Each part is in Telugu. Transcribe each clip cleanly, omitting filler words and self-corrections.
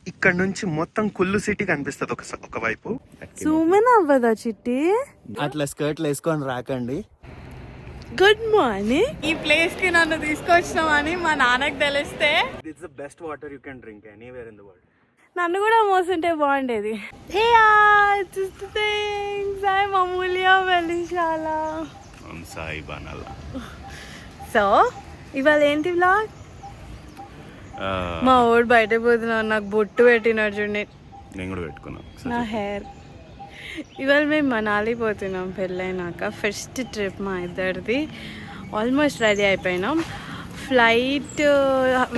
ఇక్కడ నుంచి మొత్తం కుల్లు సిటీ కనిపిస్తుంది ఒక వైపు. జూమ్ అవ్వదా చిట్టి? అట్లా స్కర్ట్లు వేసుకొని రాకండి. Good morning. ఈ ప్లేస్ కి నన్ను తీసుకొచ్చినామని మా నాన్నకు తెలిస్తే it's the best water you can drink anywhere in the world. నన్ను కూడా మోసుంటే బాగుండేది. అమూల్య వెలిశాల సాయి బాణాల. సో ఇవాళ ఏంటి వ్లాగ్? మా ఊరు బయట పోతున్నావు, నాకు బొట్టు పెట్టినాడు చూడండి. నేను కూడా పెట్టుకున్నా నా హెయిర్. ఇవాళ మేము మనాలి పోతున్నాం పెళ్ళైనాక. ఫస్ట్ ట్రిప్ మా ఇద్దరిది. ఆల్మోస్ట్ రెడీ అయిపోయినాం. Flight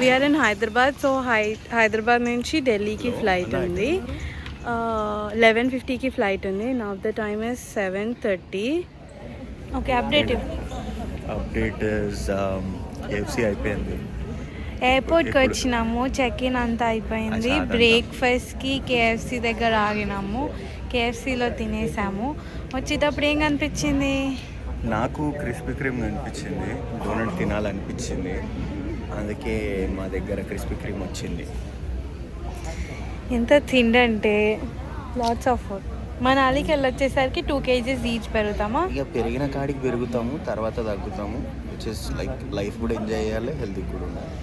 we're in Hyderabad. So Hyderabad నుంచి ఢిల్లీకి ఫ్లైట్ ఉంది. 11:50కి ఫ్లైట్ ఉంది. Now the time is 7:30. Okay, update KFC అయిపోయింది. ఎయిర్పోర్ట్కి వచ్చినాము. చెక్ ఇన్ అంతా అయిపోయింది. బ్రేక్ఫాస్ట్కి KFC దగ్గర ఆగినాము. KFCలో తినేసాము. వచ్చేటప్పుడు ఏం కనిపించింది? నాకు క్రిస్పీ క్రీమ్ కనిపించింది. డోనట్ తినాలనిపించింది, అందుకే మా దగ్గర క్రిస్పీ క్రీమ్ వచ్చింది. ఎంత తిండంటే లాట్స్ ఆఫ్ ఫుడ్. మనాలికి వెళ్ళొచ్చేసరికి 2 kgs ఈచ్ పెరుగుతామా? ఇక పెరిగిన కాడికి పెరుగుతాము, తర్వాత తగ్గుతాము. విచ్ ఇస్ లైక్ లైఫ్ కూడా ఎంజాయ్ చేయాలి, హెల్తీ కూడా ఉండాలి.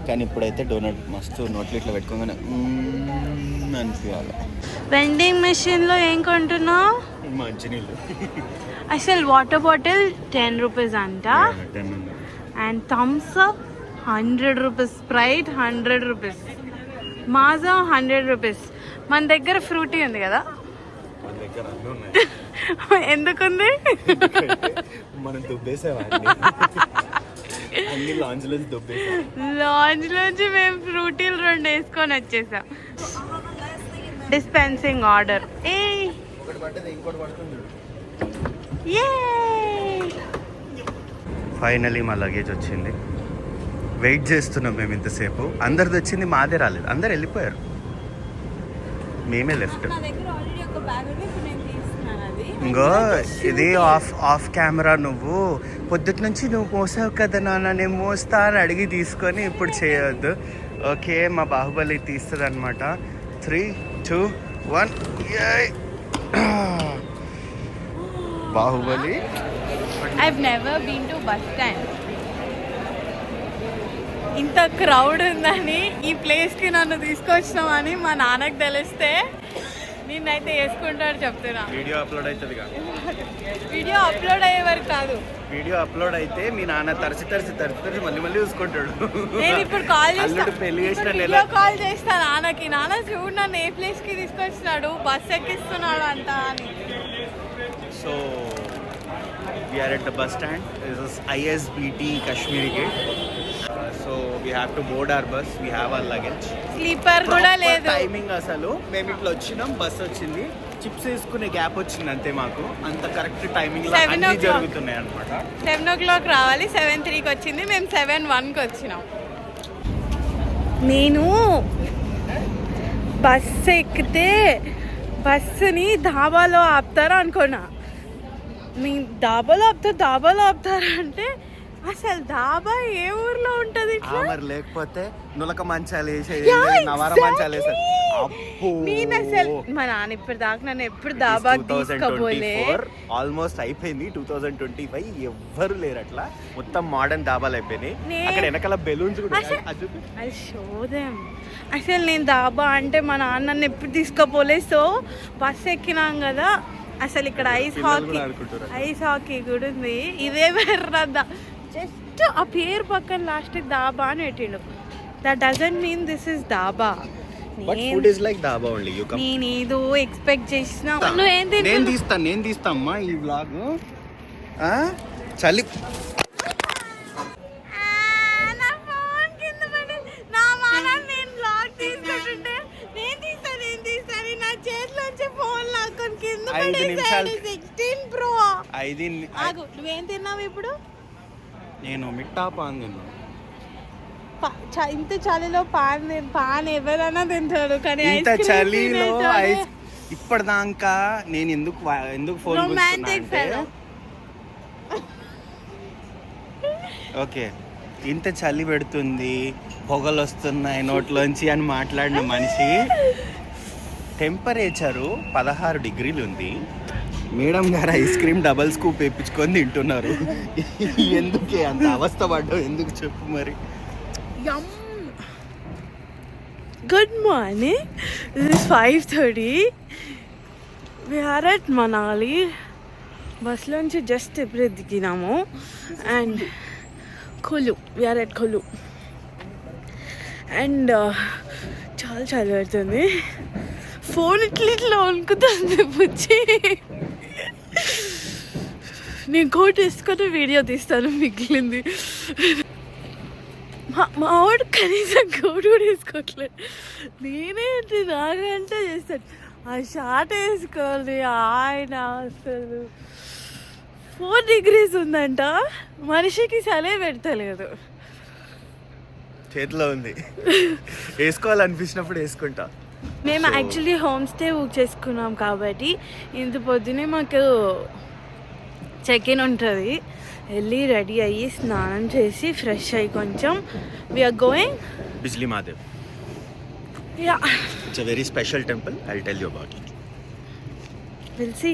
కానీ ఇప్పుడైతే డోనట్ మస్తు నోట్లు ఇట్లా పెట్టుకోగానే అనిపించాలి. వెండింగ్ మెషిన్లో ఏం కొంటున్నావు? మంచినీళ్ళు. అసలు వాటర్ బాటిల్ 10 రూపీస్ అంట. And Thums Up 100 rupees. Sprite 100 rupees. Maaza 100 rupees. మన దగ్గర ఫ్రూటీ ఉంది కదా? ఎందుకుంది? మనం దుబ్బేసామండి. లాంజ్ లోంచి మేము ఫ్రూటీలు 2 వేసుకొని వచ్చేసాం. Dispensing order. ఫైనలీ మా లగేజ్ వచ్చింది. వెయిట్ చేస్తున్నాం మేము ఇంతసేపు. అందరిది వచ్చింది, మాదే రాలేదు. అందరు వెళ్ళిపోయారు, మేమే లెఫ్ట్. ఇంకో ఇది ఆఫ్ కెమెరా. నువ్వు పొద్దుటి నుంచి నువ్వు మోసావు కదా నాన్న, నేను మోస్తా అని అడిగి తీసుకొని ఇప్పుడు చేయొద్దు. ఓకే, మా బాహుబలి తీస్తుంది అనమాట. 3, 2, 1. Baahubali. I've never been to bus stand. ఇంత క్రౌడ్ ఉందని, ఈ ప్లేస్కి నన్ను తీసుకొచ్చినామని మా నాన్నకు తెలిస్తే నిన్నైతే వేసుకుంటాడు చెప్తున్నా. వీడియో అప్లోడ్ అవుతుంది. వీడియో అప్లోడ్ అయ్యే వరకు కాదు. వీడియో అప్లోడ్ అయితే మీ నాన్న తరచి మళ్ళీ చూసుకుంటాడు. నేను ఇప్పుడు కాల్ చేస్తాను, పెళ్లి చేసిన వీడియో కాల్ చేస్తా నాన్నకి. నాన్న చూడు నన్ను ఏ ప్లేస్కి తీసుకొచ్చినాడు, బస్ ఎక్కిస్తున్నాడు అంట అని. So we are at the bus stand. This is ISBT Kashmiri Gate. So we have to board our bus. We have our luggage. Sleeper కూడా లేదు. టైమింగ్ అసలు మేము ఇట్లా వచ్చినాం, బస్ వచ్చింది, చిప్స్ వేసుకునే గ్యాప్ వచ్చింది అంతే. మాకు అంత కరెక్ట్ టైమింగ్ లో అన్ని జరుగుతున్నాయి అన్నమాట. 7 o'clock రావాలి, 7:03కి వచ్చింది. మేము 7:01కి వచ్చినాం. నేను బస్సు ఎక్కితే బస్సుని ధాబాలో ఆపుతారా అనుకున్నా. మీ డాబాలో ఆపుతారా అంటే అసలు డాబా ఏ ఊర్లో ఉంటది? మరి లేకపోతే నులక మంచాలు వేసేది, నవర మంచాలు వేసేది. నేను అసలు మా నాన్న ఇప్పుడు దాకా నన్ను ఎప్పుడు డాబాకి తీసుకోపోలే. ఆల్మోస్ట్ అయిపోయింది 2025. ఎవ్వరు లేరు అట్లా, మొత్తం మోడర్న్ డాబాలు అయిపోయినాయి. అక్కడ వెనకాల బెలూన్స్ కూడా. అది షోదేం. అసలు నేను డాబా అంటే మా నాన్న నన్ను ఎప్పుడు తీసుకోపోలే. సో బస్ ఎక్కినాం కదా, అసలు ఇక్కడ ఐస్ హాకీ కూడా ఉంది. ఇదే వేర్రద్దా, జస్ట్ ఆ పేరు పక్కన లాస్ట్ దాబా అని పెట్టిండు. That doesn't mean this is dhaba. నేను ఏదో ఎక్స్పెక్ట్ చేసిన. నువ్వేం నేను తీస్తామ్మా ఈ వ్లాగ్. చలి నువ్వేం తిన్నావు ఇప్పుడు? నేను మిట్టా పాన్ తిన్నా. ఇంత చలిలో పాన్ ఎవరైనా తింటాడు, కానీ ఇంత చలిలో ఇప్పటిదాకా నేను ఎందుకు ఫోన్ ఓకే, ఇంత చలి పెడుతుంది, పొగలు వస్తున్నాయి నోట్లోంచి అని మాట్లాడిన మనిషి టెంపరేచరు 16 డిగ్రీలు ఉంది. మేడం గారు ఐస్ క్రీమ్ డబల్ స్కూప్ వేయించుకొని తింటున్నారు. ఎందుకే అంత అవస్థ పడ్డావు, ఎందుకు చెప్పు మరి. Good morning, this is 5:30. We are at Manali. బస్లోంచి జస్ట్ ఇప్పుడే దిగినాము. And Kullu, we are at Kullu. And చాలా చలి పెడుతుంది. ఫోన్ ఇట్లా వణుకుతుంది పుచ్చి. నేను కోట్ వేసుకొని వీడియో తీస్తాను, మిగిలింది. మా వాడు కనీసం కోట్ కూడా వేసుకోవట్లేదు. నేనేంటి నాకంటే చేస్తాను. ఆ షార్ట్ వేసుకోవాలి. ఆయన అసలు 4 degrees ఉందంట. మనిషికి చలే పెడతలేదు. చేతిలో ఉంది, వేసుకోవాలనిపించినప్పుడు వేసుకుంటా. మేము యాక్చువల్లీ హోమ్ స్టే బుక్ చేసుకున్నాం కాబట్టి ఇంత పొద్దునే మాకు చెక్ ఇన్ ఉంటుంది. వెళ్ళి రెడీ అయ్యి స్నానం చేసి ఫ్రెష్ అయ్యి కొంచెం we're going Bijli Mahadev. Yeah, it's a very special temple. I will tell you about it. Will see.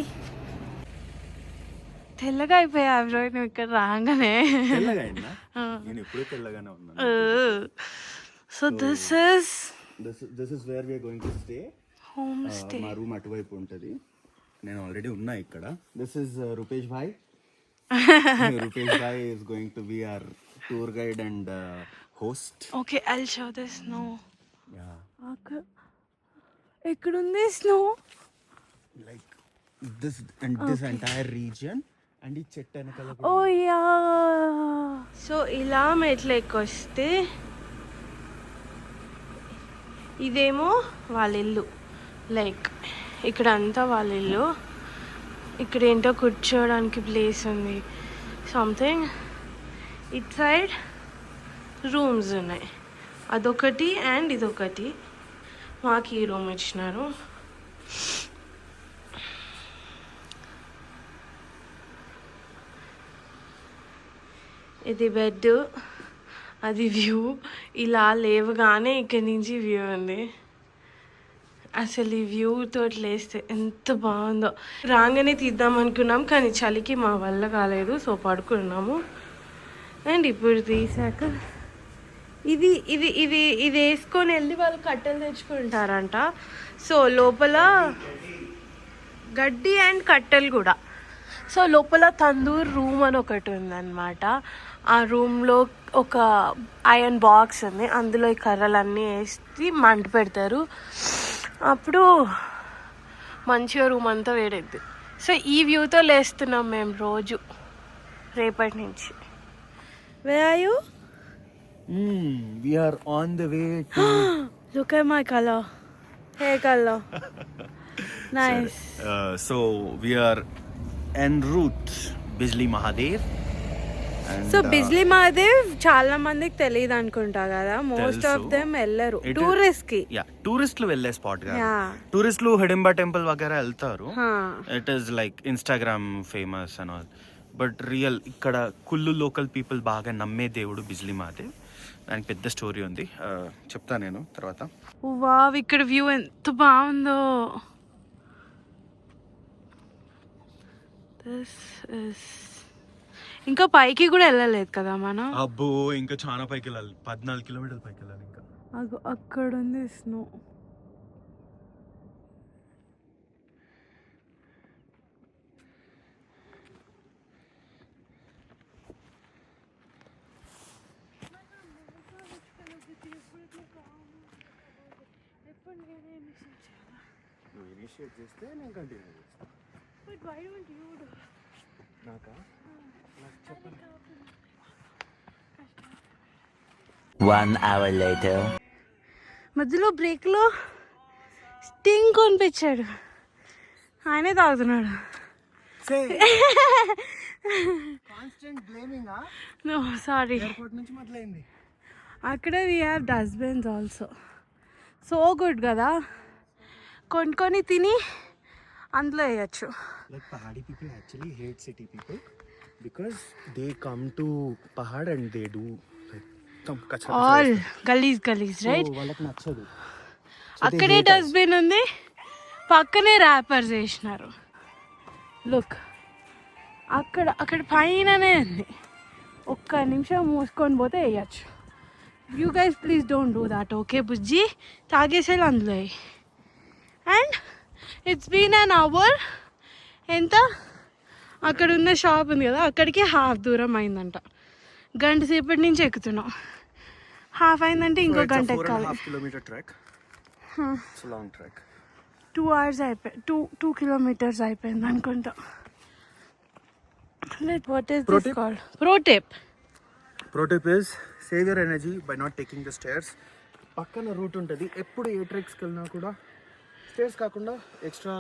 తెల్లగా అయిపోయా బ్రో నువ్వు ఇక్కడ రాగానే. తెల్లగా అయిందా? నేను ఎప్పుడూ తెల్లగానే ఉన్నాను. So this is where we are going to stay. Home stay. మా రూమ్ అటువైపు ఉంటుంది. నేను ఆల్రెడీ ఉన్నా ఇక్కడ. దిస్ ఇస్ రూపేష్ భాయ్. రూపేష్ భాయ్ is going to be our tour guide and host. Okay, I will show this snow. Yeah, ఎక్కడుంది snow? Like this and this entire region and ఈ చెట్టు వెనకాల. ఓ యా. సో ఇలా మెట్లు ఎక్కొస్తే ఇదేమో వాళ్ళ ఇల్లు. లైక్ ఇక్కడ అంతా వాళ్ళ ఇల్లు. ఇక్కడ ఏంటో కూర్చోవడానికి ప్లేస్ ఉంది సంథింగ్. ఇట్ సైడ్ రూమ్స్ ఉన్నాయి, అదొకటి అండ్ ఇదొకటి. మాకు ఈ రూమ్ ఇచ్చినారు. ఇది బెడ్, అది వ్యూ. ఇలా లేవగానే ఇక్కడి నుంచి వ్యూ ఉంది. అసలు ఈ వ్యూ తోటి లేస్తే ఎంత బాగుందో. రాగానే తీద్దాం అనుకున్నాం కానీ చలికి మా వల్ల కాలేదు, సో పడుకున్నాము. అండ్ ఇప్పుడు తీసాక ఇది ఇది ఇది ఇది వేసుకొని వెళ్ళి వాళ్ళు కట్టెలు తెచ్చుకుంటారంట. సో లోపల గడ్డి అండ్ కట్టెలు కూడా. సో లోపల తందూర్ రూమ్ అని ఒకటి ఉందన్నమాట. ఆ రూమ్లో ఒక ఐరన్ బాక్స్ ఉంది, అందులో ఈ కర్రలన్నీ వేసి మంట పెడతారు. అప్పుడు మంచిగా రూమ్ అంతా వేడైద్ది. సో ఈ వ్యూతో లేస్తున్నాం మేము రోజు రేపటి నుంచి. Where are you? We are on the way to Look at my color. Hair color. Nice. So we are en route Bijli Mahadev. So Bijli Mahadev చాలా మందికి తెలియదు అనుకుంటా కదా. మోస్ట్ ఆఫ్ దెమ్ వెళ్ళరు టూరిస్ట్ కి. టూరిస్టులు వెళ్ళే స్పాట్ కదా. టూరిస్టులు హిడింబా టెంపుల్ వగైరా వెళ్తారు. It is like Instagram famous and all. But real ఇక్కడ కుల్లు లోకల్ పీపుల్ బాగా నమ్మే దేవుడు బిజ్లీ మహాదేవ్. దానికి పెద్ద స్టోరీ ఉంది, చెప్తా నేను తర్వాత. వావ్, ఇక్కడ వ్యూ ఎంత బాగుందో. ఇంకా పైకి కూడా వెళ్ళలేదు కదా మనం. అబ్బో, ఇంకా చాలా పైకి వెళ్ళాలి. 14 కిలోమీటర్లు పైకి వెళ్ళాలి ఇంకా. అక్కడ ఉంది స్నో. నువ్వు ఇనిషియేట్ చేస్తే నేను కంటిన్యూ చేస్తాను. But why don't you do? నాకు చెప్పండి. 1 hour later. మధ్యలో బ్రేక్లో స్టింగ్ కొనిపించాడు, ఆయనే తాగుతున్నాడు. Constant blaming. No sorry. Airport నుంచి మొదలైంది. అక్కడ we have dustbins also. So good కదా, కొనుక్కొని తిని అందులో వేయచ్చు. Like Pahadi people actually hate city people because they come to Pahad and they do like మొత్తం ఆల్ గలీజ్ రైట్. వాళ్ళకి నచ్చదు. అక్కడే డస్ట్బిన్ ఉంది, పక్కనే ర్యాపర్స్ వేసినారు. లుక్ అక్కడ పైననే ఉంది. ఒక్క నిమిషం మూసుకొని పోతే వేయచ్చు. You guys please don't do that, okay బుజ్జి? తాగేసేది అందులో. And it's been an hour. ఎంత? అక్కడ ఉన్న షాప్ ఉంది కదా, అక్కడికి హాఫ్ దూరం అయిందంట. గంట సేపటి నుంచి ఎక్కుతున్నాం. హాఫ్ అయిందంటే ఇంకో గంట ఎక్కాలి. 2 hours అయిపోయి 2 kilometers అయిపోయింది అనుకుంటా. What is this called? Pro tip is save your energy by not taking the stairs. పక్కన రూట్ ఉంటుంది. ఎప్పుడు ఏ ట్రెక్స్కి వెళ్ళినా కూడా స్టేర్స్ కాకుండా ఎక్స్ట్రా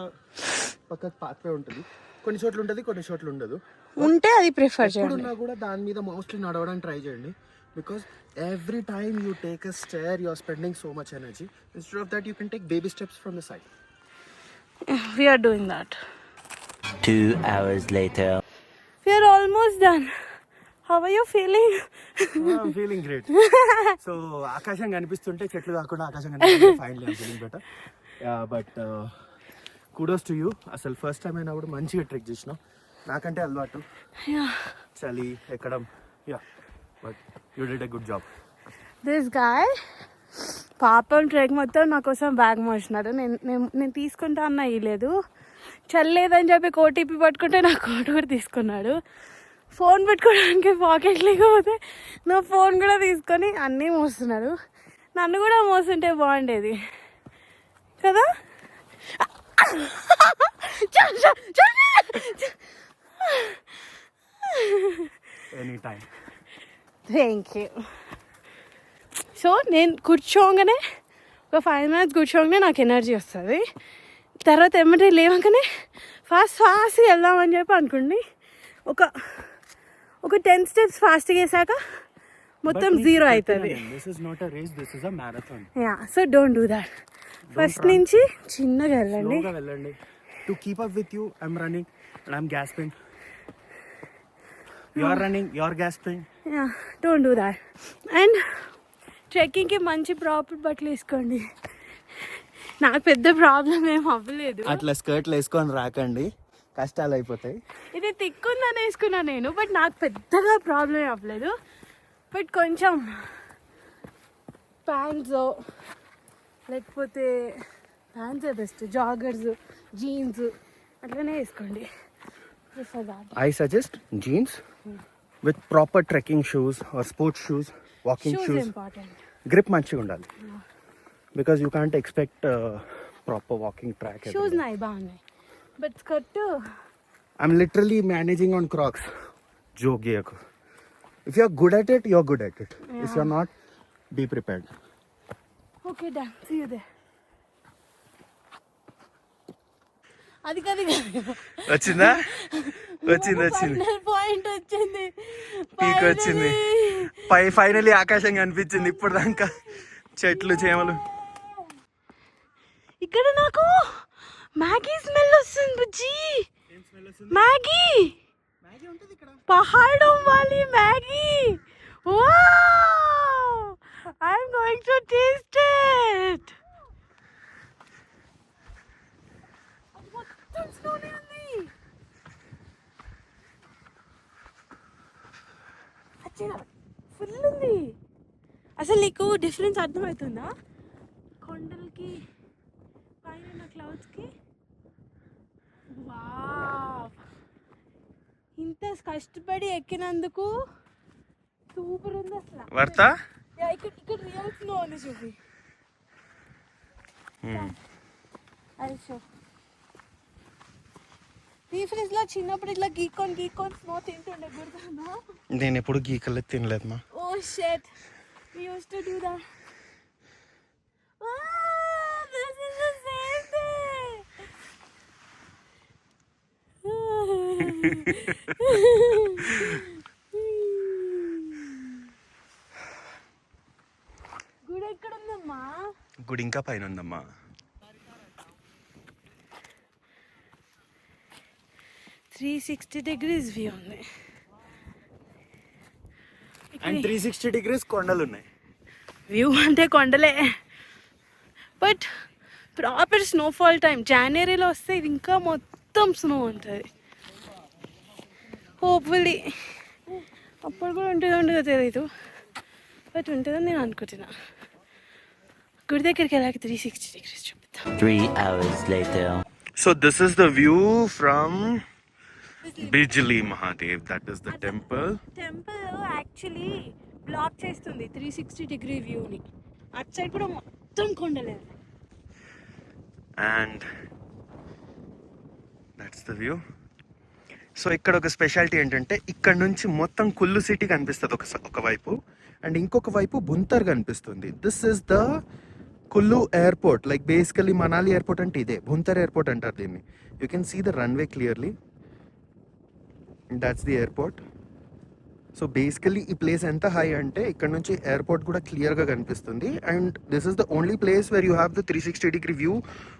పక్కకు పాత్వే ఉంటుంది. కొన్ని చోట్ల ఉంటుంది, కొన్ని చోట్ల ఉండదు. ఉంటే అది ప్రిఫర్ చేయండి. ఉన్నా కూడా దాని మీద మోస్ట్లీ నడవడానికి ట్రై చేయండి. Because every time you take a stair you are spending so much energy. Instead of that you can take baby steps from the side. We are doing that. 2 hours later. We are almost done. How are you feeling? I'm feeling great. So ఆకాశం కనిపిస్తుంటే చెట్లు కాకుండా ఆకాశం కనిపిస్తుంటే finally I'm feeling better. Yeah, but kudos to you. అసలు ఫస్ట్ టైం అయినా కూడా మంచిగా ట్రెక్ చేసినావు. నాకంటే అలవాటు చలి ఎక్కడం. Yeah, but you did a good job. This guy పాపం ట్రెక్ మొత్తం నా కోసం బ్యాగ్ మోసినాడు. నేను తీసుకుంటా అన్న ఇవ్వలేదు. చల్లేదని చెప్పి కోటీపీ పట్టుకుంటే నా కోట్ కూడా తీసుకున్నాడు. ఫోన్ పెట్టుకోవడానికి పాకెట్ లేకపోతే నా ఫోన్ కూడా తీసుకొని అన్నీ మోస్తున్నాడు. నన్ను కూడా మోస్తుంటే బాగుండేది కదా. Any time. Thank you. So నేను కూర్చోగానే ఒక 5 minutes కూర్చోగానే నాకు ఎనర్జీ వస్తుంది. తర్వాత ఏమంటే లేవగానే ఫాస్ట్గా వెళ్దామని చెప్పి అనుకోండి. ఒక 10 steps ఫాస్ట్గా వేసాక మొత్తం 0 అవుతుంది. Yeah, so don't do that. First నుంచి చిన్నగా వెళ్ళండి. To keep up with you I'm running and I'm gasping. You are running, you are gasping. Yeah, don't do that. And ట్రెక్కింగ్కి మంచి ప్రాపర్ బట్టలు వేసుకోండి. నాకు పెద్ద ప్రాబ్లం ఏం అవ్వలేదు. అట్లా స్కర్ట్లు వేసుకొని రాకండి, కష్టాలు అయిపోతాయి. ఇది తిక్కుందని వేసుకున్నా నేను, బట్ నాకు పెద్దగా ప్రాబ్లం ఏం అవ్వలేదు. బట్ కొంచెం ప్యాంట్స్ లేకపోతే ప్యాంట్సే బెస్ట్, జాగర్స్, జీన్స్ అట్లనే వేసుకోండి. I suggest jeans with proper trekking shoes or sports shoes, walking shoes. Important. Grip మంచిగా ఉండాలి. Because you can't expect proper walking track. Shoes నాయి బాగున్నాయి, but skirt I'm literally managing on Crocs. Joke చేయకు. If you're good at it, you're good at it. If you're not, be prepared. Okay, done. See you there. అది కది వచ్చిందా? వచ్చింది పాయింట్ వచ్చింది, పీక్ వచ్చింది. ఫైనలీ ఆకాశం కనిపించింది. ఇప్పుడు దాకా చెట్లు చేమలు. ఇక్కడ నాకు మ్యాగీ స్మెల్ వస్తుంది బుజ్జి. మ్యాగీ పహాడో వాली Maggi. Wow, I am going to taste it. మొత్తం స్లోనే ఉంది. ఫుల్ ఉంది. అసలు నీకు డిఫరెన్స్ అర్థమవుతుందా? కొండలకి పైన క్లౌడ్స్కి. వావ్, ఇంత కష్టపడి ఎక్కినందుకు సూపర్ ఉంది అసలు. వర్తా? ఇక్కడ రియల్ స్నో ఉంది చూపి. అది షో. రీఫ్రెష్ లో చిన్నప్పుడు ఇట్లా గీక్కొని స్నో తింటుండే, గుర్తుందా? నేను ఎప్పుడు గీకలేదు, తినలేదు మా. Oh shit, we used to do that. Oh, this is the same thing. గుడి ఎక్కడ ఉందమ్మా? గుడి ఇంకా పైన ఉందమ్మా. త్రీ 360 degrees వ్యూ ఉంది. అండ్ 360 degrees కొండలు ఉన్నాయి. వ్యూ అంటే కొండలే, బట్ ప్రాపర్ స్నోఫాల్ టైం జనవరిలో వస్తే ఇది ఇంకా మొత్తం స్నో ఉంటుంది. హోప్ఫుల్లీ అప్పుడు కూడా ఉంటుందో తెలీదు, బట్ ఉంటుందని నేను అనుకుంటున్నా. గుడి దగ్గరికి వెళ్ళాక 360 degrees చూపిద్దాం. 3 hours later. So this is the view from Bijli Mahadev. That is the temple. Temple actually block చేస్తుంది 360 degree వ్యూని. అటు సైడ్ కూడా మొత్తం కొండలే. And that's the view. So ఇక్కడ ఒక స్పెషాలిటీ ఏంటంటే ఇక్కడ నుంచి మొత్తం కుల్లు సిటీ కనిపిస్తుంది ఒక వైపు, అండ్ ఇంకొక వైపు బుంతర్ కనిపిస్తుంది. This is the Kullu airport. Like basically Manali airport అంటే ఇదే, బుంతర్ ఎయిర్పోర్ట్ అంటారు దీన్ని. You can see the runway clearly, that's the airport. So basically ఈ ప్లేస్ ఎంత హై అంటే ఇక్కడ నుంచి ఎయిర్పోర్ట్ కూడా క్లియర్గా కనిపిస్తుంది. And this is the only place where you have the 360 degree view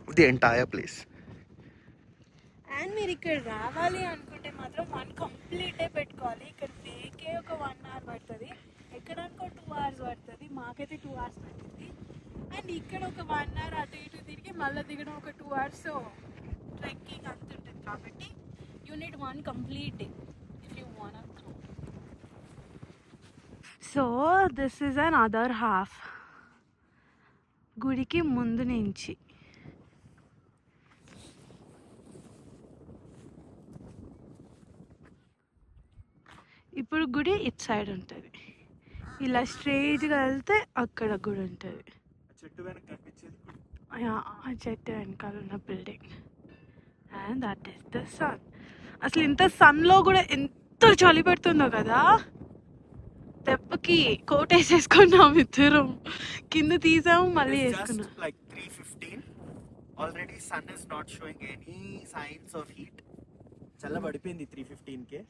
of the entire place. And మీరు ఇక్కడ రావాలి అనుకుంటే మాత్రం 1 కంప్లీటే పెట్టుకోవాలి. ఇక్కడ వేకే ఒక 1 hour పడుతుంది, ఎక్కడానికి ఒక 2 hours పడుతుంది. మాకైతే 2 hours పట్టింది. అండ్ ఇక్కడ ఒక 1 hour అటు ఇటు తిరిగి మళ్ళీ దిగడం ఒక 2 hours. సో ట్రెక్కింగ్ అంత ఉంటుంది కాబట్టి you need 1 complete day if you wanna go. So this is an other half గుడికి ముందు నుంచి. ఇప్పుడు గుడి ఇటు సైడ్ ఉంటుంది, ఇలా స్ట్రైట్గా వెళ్తే అక్కడ గుడి ఉంటుంది. ఆ చెట్టు వెనకాల ఉన్న building. And that is the sun. అసలు ఇంత సన్లో కూడా ఎంత చలి పెడుతుందో కదా. దెబ్బకి కోట్ వేసేసుకున్నాం ఇద్దరం, కింద తీసాము మళ్ళీ వేసుకున్నాం. Like 3:15 already sun is not showing any signs of heat. చల్ల పడిపోయింది 3:15కే.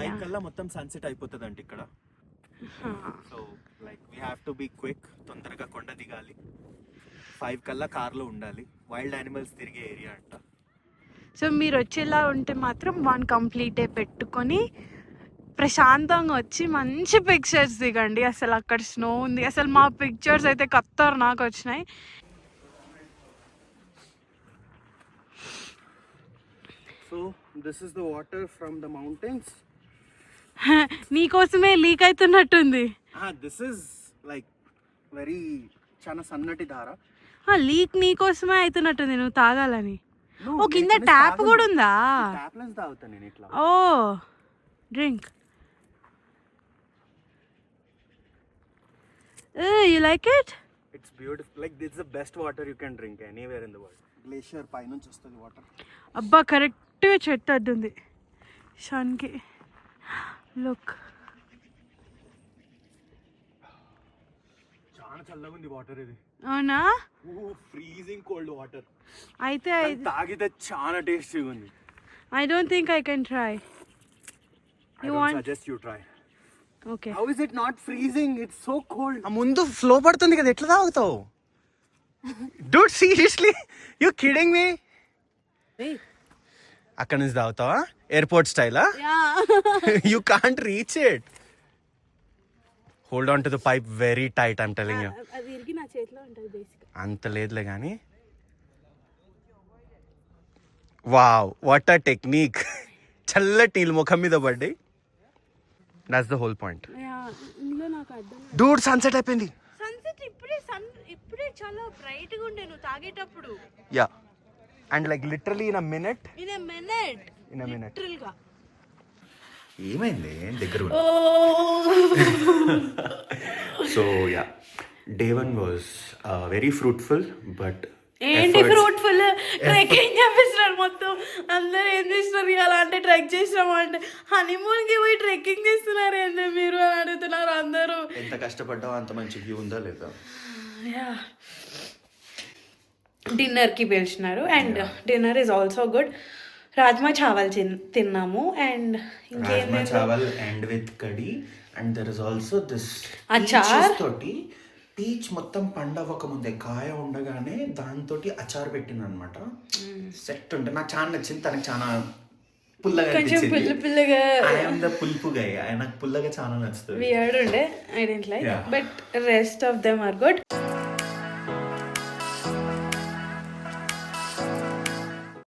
5 కల్లా మొత్తం సన్సెట్ అయిపోతుంది అంట ఇక్కడ. So like we have to be quick, తొందరగా కొండ దిగాలి. 5 కల్లా కార్లో ఉండాలి, వైల్డ్ యానిమల్స్ తిరిగే ఏరియా అంట. సో మీరు వచ్చేలా ఉంటే మాత్రం 1 కంప్లీట్ డే పెట్టుకొని ప్రశాంతంగా వచ్చి మంచి పిక్చర్స్ దిగండి. అసలు అక్కడ స్నో ఉంది, అసలు మా పిక్చర్స్ అయితే ఖతర్నాక్ వచ్చినాయి. So this is the water from the mountains. నీకోసమే లీక్ అవుతున్నట్టుంది. దిస్ ఇస్ లైక్ వెరీ చాలా సన్నటి ధార. లీక్ నీకోసమే అవుతున్నట్టుంది, నువ్వు తాగాలని. ఓ కింద ట్యాప్ కూడా ఉందా? ట్యాప్ లెన్స్ తాగుతా నేను ఇట్లా. ఓ drink. You like it? It's beautiful. Like this is the best water you can drink anywhere in the world. Glacier పై నుంచి వస్తుంది వాటర్. అబ్బా కరెక్ట్గా చెట్టు అడ్డుంది షన్కి. లుక్, చాలా చల్లగా ఉంది వాటర్ ఇది. అవునా? Freezing cold water. అయితే తాగితే చాలా టేస్టీగా ఉంది. I don't think I can try. I don't suggest you try. Okay. How is it not freezing? It's so cold. ముందు ఫ్లో పడుతుంది కదా, ఎట్లా తాగుతావు? Dude, seriously? You kidding me? అక్కడ నుంచి తాగుతావా airport స్టైలా? You can't reach it. Hold on to the pipe very tight, I'm telling you. అది ఇరిగి నా చేతిలో ఉంటుంది బేసిక్. అంత లేదులే కానీ. Wow, what a technique. చల్లటి ముఖం మీద పడ్డాయి. That's the whole point. ఇందులో నాకు అర్థం. డూడ్ సన్సెట్ అయిపోయింది. సన్సెట్ ఇప్పుడే చాలా బ్రైట్ గా ఉండే నువ్వు తాగేటప్పుడు. Yeah, and like literally in a minute. Literal గా. ఏమైంది దగ్గర? So yeah, day 1 was very fruitful. But ఏంటి ఫ్రూట్ఫుల్? ట్రెక్కింగ్ చేపిస్తున్నారు మొత్తం. అందరు ఏం చేస్తున్నారు ఇలా అంటే, ట్రెక్ చేసినాము అంటే హనీమూన్ కి పోయి ట్రెక్కింగ్ చేస్తున్నారు ఏంటి మీరు అని అడుగుతున్నారు అందరూ. ఎంత కష్టపడ్డావు, అంత మంచి వ్యూ ఉందా లేదా? డిన్నర్కి పిలిచినారు and dinner is also good. Rajma chawal తిన్నాము and rajma chawal and with kadhi. And there is also this achar తోటి. పీచ్ మొత్తం పండవక ముందే కాయ ఉండగానే దాంతో అచార్ పెట్టింది అనమాట. సెట్ ఉంటే నాకు చాలా నచ్చింది, తనకి చాలా పుల్లగా కొంచెం పుల్ల పుల్లగా ఐఎమ్ ద పులుపు గై నాకు పుల్లగా చాలా నచ్చుతుంది వియర్డ్ ఉండే I don't like Yeah. But rest of them are good